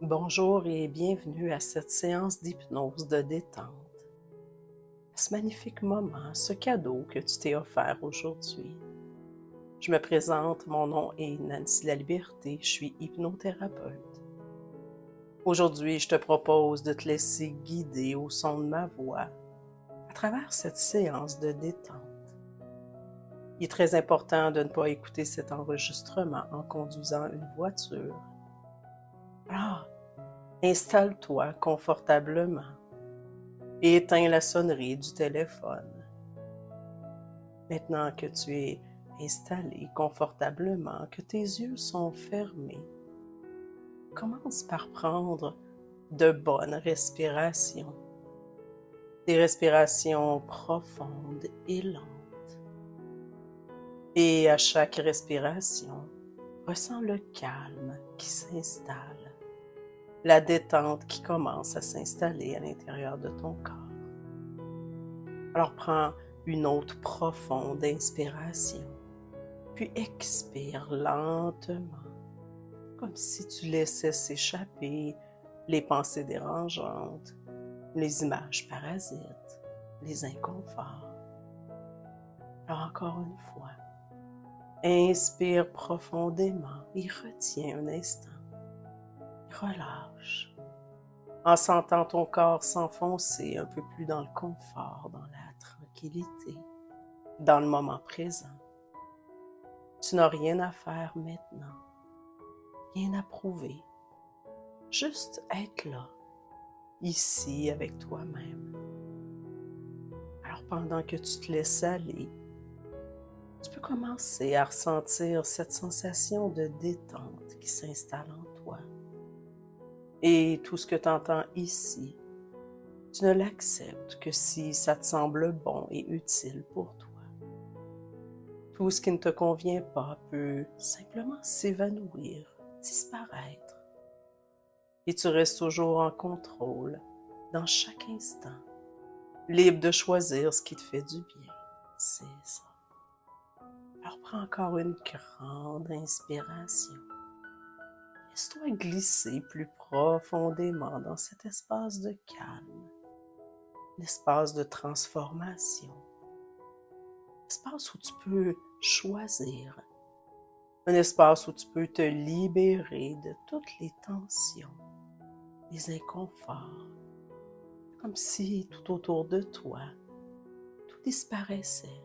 Bonjour et bienvenue à cette séance d'hypnose de détente. À ce magnifique moment, ce cadeau que tu t'es offert aujourd'hui. Je me présente, mon nom est Nancy Laliberté, je suis hypnothérapeute. Aujourd'hui, je te propose de te laisser guider au son de ma voix à travers cette séance de détente. Il est très important de ne pas écouter cet enregistrement en conduisant une voiture. Alors, installe-toi confortablement et éteins la sonnerie du téléphone. Maintenant que tu es installé confortablement, que tes yeux sont fermés, commence par prendre de bonnes respirations. Des respirations profondes et lentes. Et à chaque respiration, ressens le calme qui s'installe, la détente qui commence à s'installer à l'intérieur de ton corps. Alors prends une autre profonde inspiration, puis expire lentement, comme si tu laissais s'échapper les pensées dérangeantes, les images parasites, les inconforts. Alors encore une fois, inspire profondément et retiens un instant. Relâche, en sentant ton corps s'enfoncer un peu plus dans le confort, dans la tranquillité, dans le moment présent. Tu n'as rien à faire maintenant, rien à prouver, juste être là, ici avec toi-même. Alors pendant que tu te laisses aller, tu peux commencer à ressentir cette sensation de détente qui s'installe en toi. Et tout ce que tu entends ici, tu ne l'acceptes que si ça te semble bon et utile pour toi. Tout ce qui ne te convient pas peut simplement s'évanouir, disparaître. Et tu restes toujours en contrôle dans chaque instant, libre de choisir ce qui te fait du bien. C'est ça. Alors prends encore une grande inspiration. Laisse-toi glisser plus profondément dans cet espace de calme, l'espace de transformation, l'espace où tu peux choisir, un espace où tu peux te libérer de toutes les tensions, les inconforts, comme si tout autour de toi, tout disparaissait,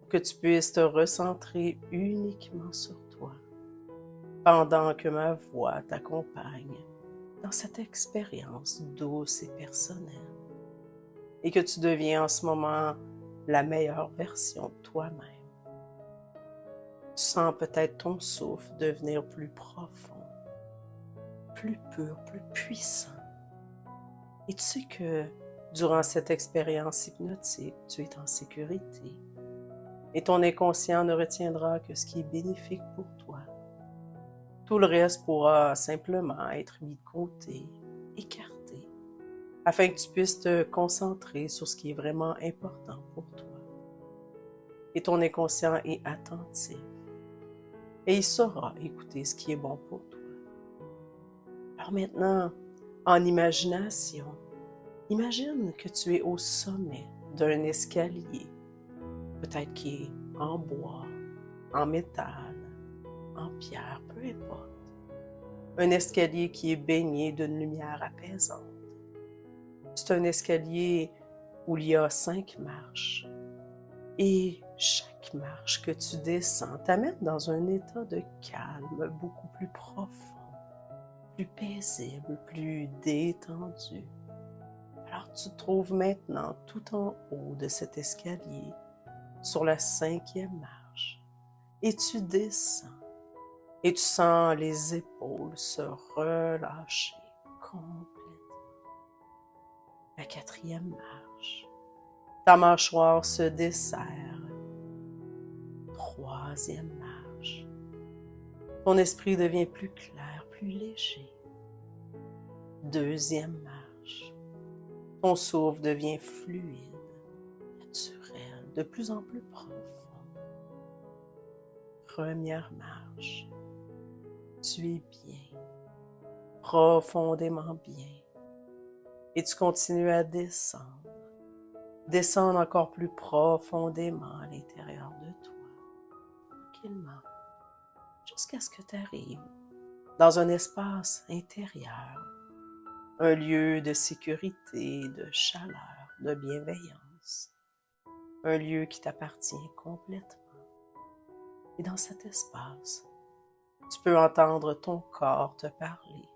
pour que tu puisses te recentrer uniquement sur toi, pendant que ma voix t'accompagne dans cette expérience douce et personnelle, et que tu deviens en ce moment la meilleure version de toi-même. Tu sens peut-être ton souffle devenir plus profond, plus pur, plus puissant. Et tu sais que durant cette expérience hypnotique, tu es en sécurité. Et ton inconscient ne retiendra que ce qui est bénéfique pour toi. Tout le reste pourra simplement être mis de côté, écarté, afin que tu puisses te concentrer sur ce qui est vraiment important pour toi. Et ton inconscient est attentif. Et il saura écouter ce qui est bon pour toi. Alors maintenant, en imagination, imagine que tu es au sommet d'un escalier, peut-être qui est en bois, en métal, en pierre, peu importe. Un escalier qui est baigné d'une lumière apaisante. C'est un escalier où il y a 5 marches. Et chaque marche que tu descends t'amène dans un état de calme beaucoup plus profond, plus paisible, plus détendu. Alors tu te trouves maintenant tout en haut de cet escalier, sur la 5e marche, et tu descends, et tu sens les épaules se relâcher complètement. La 4e marche, ta mâchoire se desserre. 3e marche, ton esprit devient plus clair, plus léger. 2e marche, ton souffle devient fluide, naturel, de plus en plus profond. 1re marche, tu es bien, profondément bien. Et tu continues à descendre. Descendre encore plus profondément à l'intérieur de toi, tranquillement, jusqu'à ce que tu arrives dans un espace intérieur, un lieu de sécurité, de chaleur, de bienveillance, un lieu qui t'appartient complètement. Et dans cet espace, tu peux entendre ton corps te parler,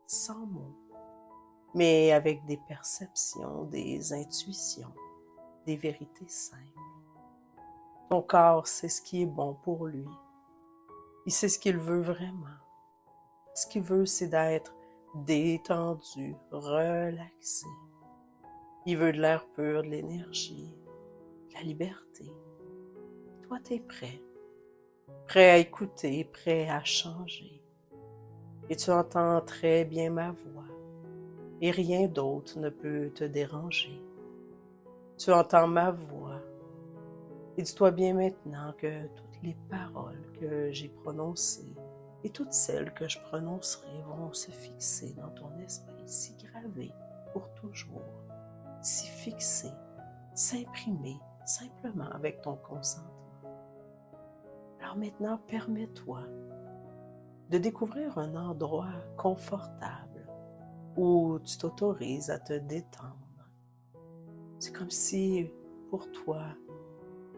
sans mots, mais avec des perceptions, des intuitions, des vérités simples. Ton corps sait ce qui est bon pour lui. Il sait ce qu'il veut vraiment. Ce qu'il veut, c'est d'être détendu, relaxé. Il veut de l'air pur, de l'énergie, de la liberté. Toi, tu es prêt. Prêt à écouter, prêt à changer. Et tu entends très bien ma voix. Et rien d'autre ne peut te déranger. Tu entends ma voix. Et dis-toi bien maintenant que toutes les paroles que j'ai prononcées et toutes celles que je prononcerai vont se fixer dans ton esprit, s'y graver pour toujours, s'y fixer, s'imprimer simplement avec ton consentement. Alors maintenant, permets-toi de découvrir un endroit confortable où tu t'autorises à te détendre. C'est comme si, pour toi,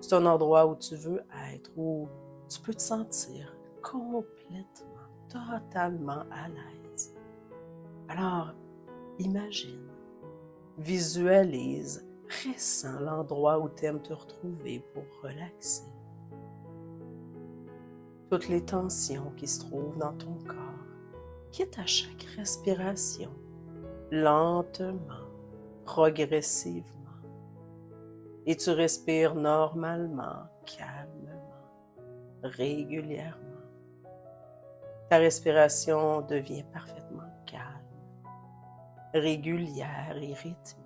c'est un endroit où tu veux être, où tu peux te sentir complètement, totalement à l'aise. Alors, imagine, visualise, ressens l'endroit où tu aimes te retrouver pour relaxer. Toutes les tensions qui se trouvent dans ton corps, quitte à chaque respiration, lentement, progressivement. Et tu respires normalement, calmement, régulièrement. Ta respiration devient parfaitement calme, régulière et rythmique,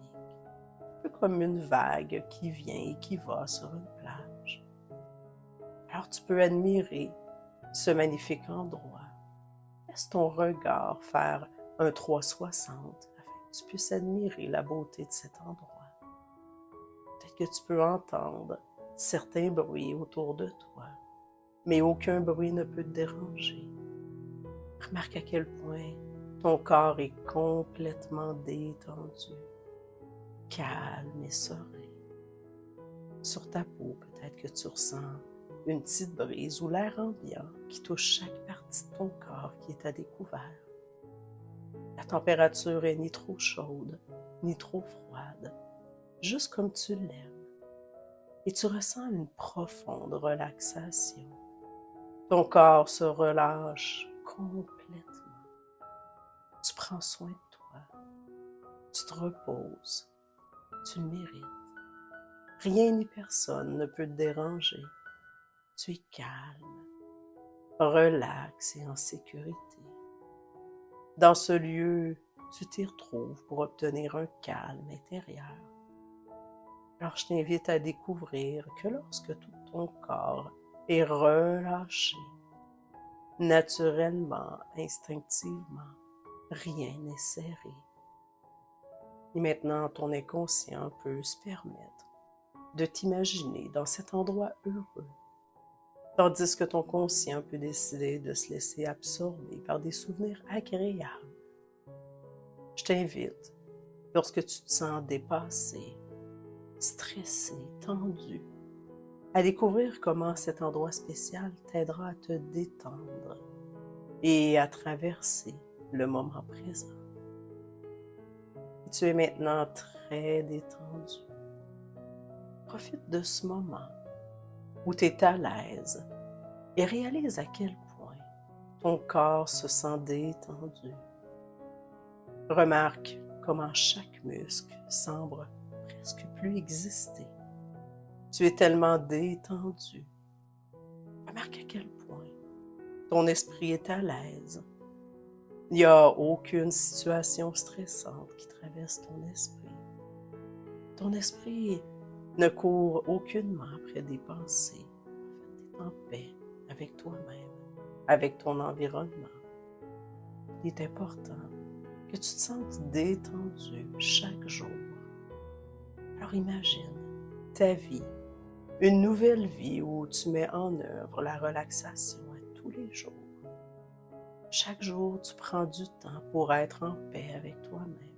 un peu comme une vague qui vient et qui va sur une plage. Alors tu peux admirer ce magnifique endroit. Laisse ton regard faire un 360 afin que tu puisses admirer la beauté de cet endroit. Peut-être que tu peux entendre certains bruits autour de toi, mais aucun bruit ne peut te déranger. Remarque à quel point ton corps est complètement détendu, calme et serein. Sur ta peau, peut-être que tu ressens une petite brise ou l'air ambiant qui touche chaque partie de ton corps qui est à découvert. La température est ni trop chaude, ni trop froide, juste comme tu l'aimes. Et tu ressens une profonde relaxation. Ton corps se relâche complètement. Tu prends soin de toi. Tu te reposes. Tu le mérites. Rien ni personne ne peut te déranger. Tu es calme, relax et en sécurité. Dans ce lieu, tu t'y retrouves pour obtenir un calme intérieur. Alors je t'invite à découvrir que lorsque tout ton corps est relâché, naturellement, instinctivement, rien n'est serré. Et maintenant, ton inconscient peut se permettre de t'imaginer dans cet endroit heureux, tandis que ton conscient peut décider de se laisser absorber par des souvenirs agréables. Je t'invite, lorsque tu te sens dépassé, stressé, tendu, à découvrir comment cet endroit spécial t'aidera à te détendre et à traverser le moment présent. Et tu es maintenant très détendu. Profite de ce moment où tu es à l'aise et réalise à quel point ton corps se sent détendu. Remarque comment chaque muscle semble presque plus exister. Tu es tellement détendu. Remarque à quel point ton esprit est à l'aise. Il n'y a aucune situation stressante qui traverse ton esprit. Ton esprit ne court aucunement après des pensées. En fait, tu es en paix avec toi-même, avec ton environnement. Il est important que tu te sentes détendu chaque jour. Alors imagine ta vie, une nouvelle vie où tu mets en œuvre la relaxation à tous les jours. Chaque jour, tu prends du temps pour être en paix avec toi-même.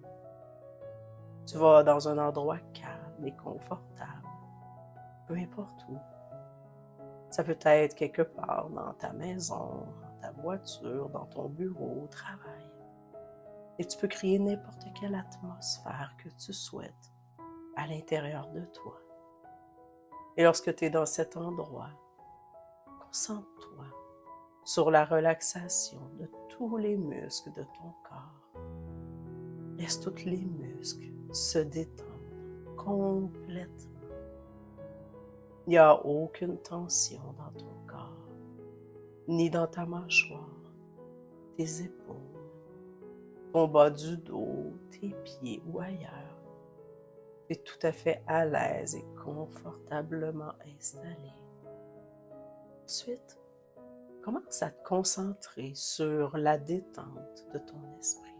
Tu vas dans un endroit calme et confortable, peu importe où. Ça peut être quelque part dans ta maison, dans ta voiture, dans ton bureau, au travail. Et tu peux créer n'importe quelle atmosphère que tu souhaites à l'intérieur de toi. Et lorsque tu es dans cet endroit, concentre-toi sur la relaxation de tous les muscles de ton corps. Laisse tous les muscles se détendre complètement. Il n'y a aucune tension dans ton corps, ni dans ta mâchoire, tes épaules, ton bas du dos, tes pieds ou ailleurs. Tu es tout à fait à l'aise et confortablement installé. Ensuite, commence à te concentrer sur la détente de ton esprit.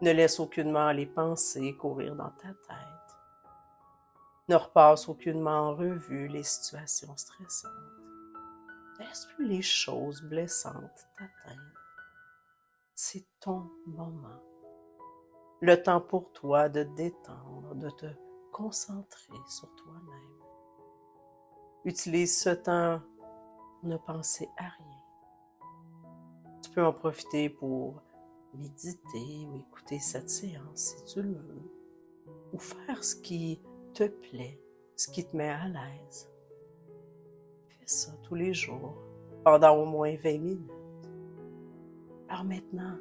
Ne laisse aucunement les pensées courir dans ta tête. Ne repasse aucunement en revue les situations stressantes. Ne laisse plus les choses blessantes t'atteindre. C'est ton moment. Le temps pour toi de détendre, de te concentrer sur toi-même. Utilise ce temps pour ne penser à rien. Tu peux en profiter pour méditer ou écouter cette séance si tu le veux, ou faire ce qui te plaît, ce qui te met à l'aise. Fais ça tous les jours, pendant au moins 20 minutes. Alors maintenant,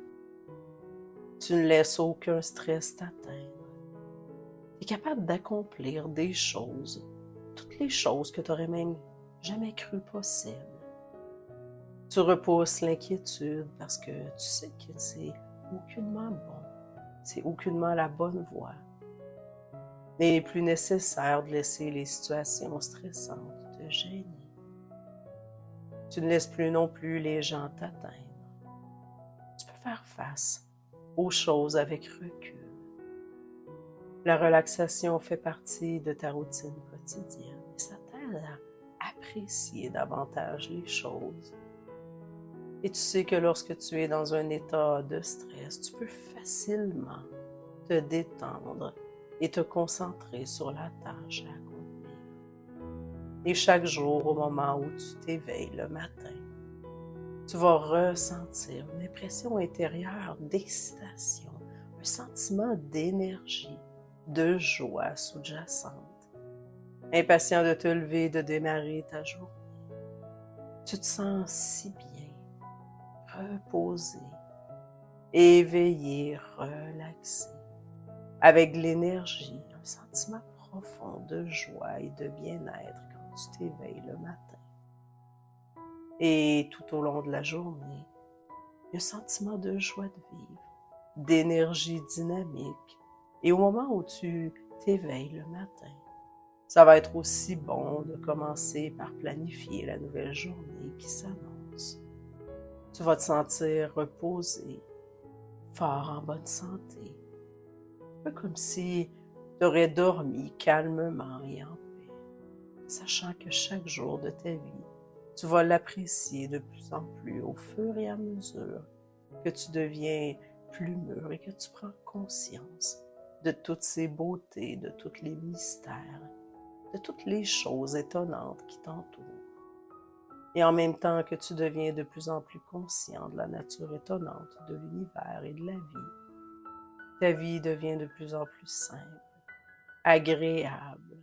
tu ne laisses aucun stress t'atteindre. Tu es capable d'accomplir des choses, toutes les choses que tu n'aurais même jamais cru possibles. Tu repousses l'inquiétude parce que tu sais que c'est aucunement bon, c'est aucunement la bonne voie. Mais il n'est plus nécessaire de laisser les situations stressantes te gêner. Tu ne laisses plus non plus les gens t'atteindre. Tu peux faire face aux choses avec recul. La relaxation fait partie de ta routine quotidienne et ça t'aide à apprécier davantage les choses. Et tu sais que lorsque tu es dans un état de stress, tu peux facilement te détendre et te concentrer sur la tâche à accomplir. Et chaque jour, au moment où tu t'éveilles le matin, tu vas ressentir une impression intérieure d'excitation, un sentiment d'énergie, de joie sous-jacente. Impatient de te lever et de démarrer ta journée. Tu te sens si bien, reposé, éveillé, relaxé, avec de l'énergie, un sentiment profond de joie et de bien-être quand tu t'éveilles le matin. Et tout au long de la journée, il y a un sentiment de joie de vivre, d'énergie dynamique. Et au moment où tu t'éveilles le matin, ça va être aussi bon de commencer par planifier la nouvelle journée qui s'annonce. Tu vas te sentir reposé, fort en bonne santé, un peu comme si tu aurais dormi calmement et en paix, sachant que chaque jour de ta vie, tu vas l'apprécier de plus en plus au fur et à mesure que tu deviens plus mûr et que tu prends conscience de toutes ces beautés, de tous les mystères, de toutes les choses étonnantes qui t'entourent. Et en même temps que tu deviens de plus en plus conscient de la nature étonnante de l'univers et de la vie, ta vie devient de plus en plus simple, agréable.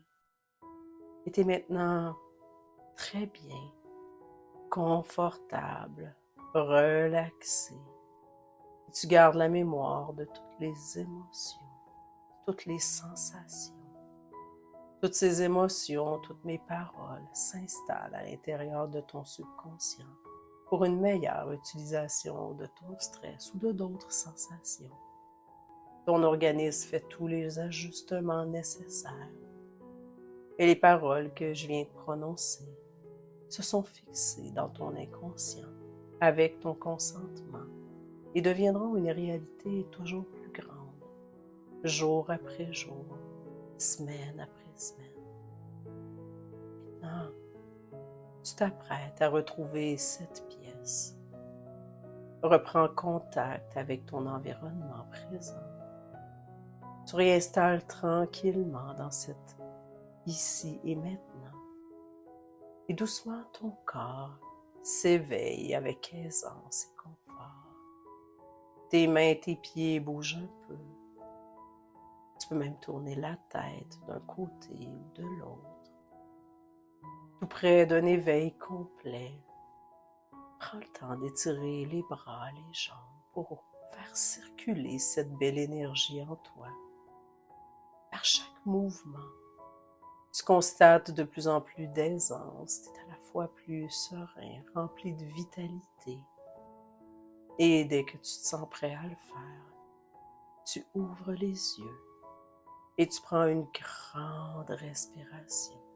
Et tu es maintenant très bien, confortable, relaxé. Et tu gardes la mémoire de toutes les émotions, toutes les sensations. Toutes ces émotions, toutes mes paroles s'installent à l'intérieur de ton subconscient pour une meilleure utilisation de ton stress ou de d'autres sensations. Ton organisme fait tous les ajustements nécessaires et les paroles que je viens de prononcer se sont fixées dans ton inconscient avec ton consentement et deviendront une réalité toujours plus grande, jour après jour, semaine après semaine. Maintenant, tu t'apprêtes à retrouver cette pièce. Reprends contact avec ton environnement présent. Tu réinstalles tranquillement dans cette ici et maintenant. Et doucement, ton corps s'éveille avec aisance et confort. Tes mains et tes pieds bougent un peu. Tu peux même tourner la tête d'un côté ou de l'autre. Tout près d'un éveil complet. Prends le temps d'étirer les bras, les jambes pour faire circuler cette belle énergie en toi. Par chaque mouvement, tu constates de plus en plus d'aisance, tu es à la fois plus serein, rempli de vitalité. Et dès que tu te sens prêt à le faire, tu ouvres les yeux et tu prends une grande respiration.